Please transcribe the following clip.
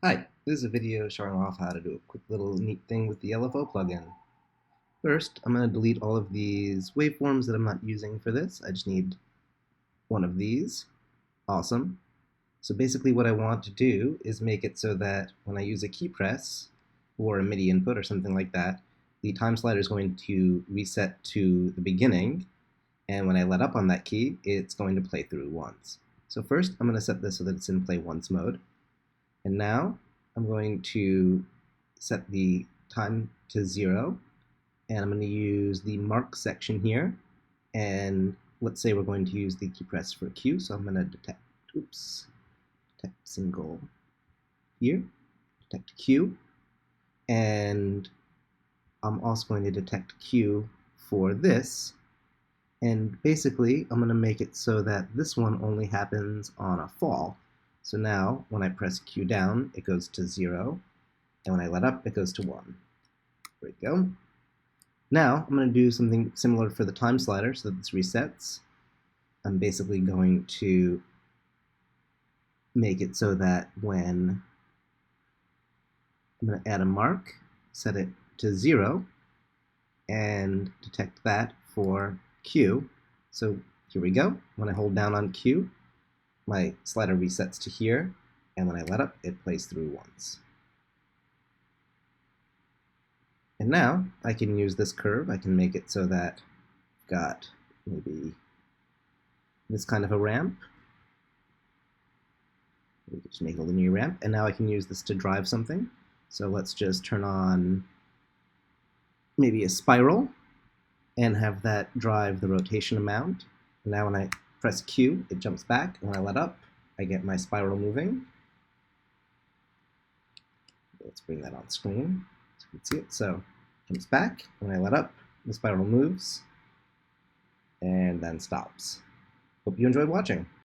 Hi, this is a video showing off how to do a quick little neat thing with the LFO plugin. First, I'm going to delete all of these waveforms that I'm not using for this. I just need one of these. Awesome. So basically what I want to do is make it so that when I use a key press or a MIDI input or something like that, the time slider is going to reset to the beginning, and when I let up on that key, it's going to play through once. So first, I'm going to set this so that it's in play once mode. And now I'm going to set the time to 0, and I'm going to use the mark section here. And let's say we're going to use the key press for Q, so I'm going to detect single here, detect Q, and I'm also going to detect Q for this. And basically, I'm going to make it so that this one only happens on a fall. So now, when I press Q down, it goes to 0, and when I let up, it goes to 1. There we go. Now, I'm going to do something similar for the time slider so that this resets. I'm basically going to make it so that when I'm going to add a mark, set it to 0, and detect that for Q. So here we go. When I hold down on Q, my slider resets to here, and when I let up, it plays through once. And now I can use this curve. I can make it so that I've got maybe this kind of a ramp. We can just make a linear ramp, and now I can use this to drive something. So let's just turn on maybe a spiral and have that drive the rotation amount. And now when I press Q, it jumps back, and when I let up, I get my spiral moving. Let's bring that on screen so you can see it. So it jumps back, when I let up, the spiral moves, and then stops. Hope you enjoyed watching.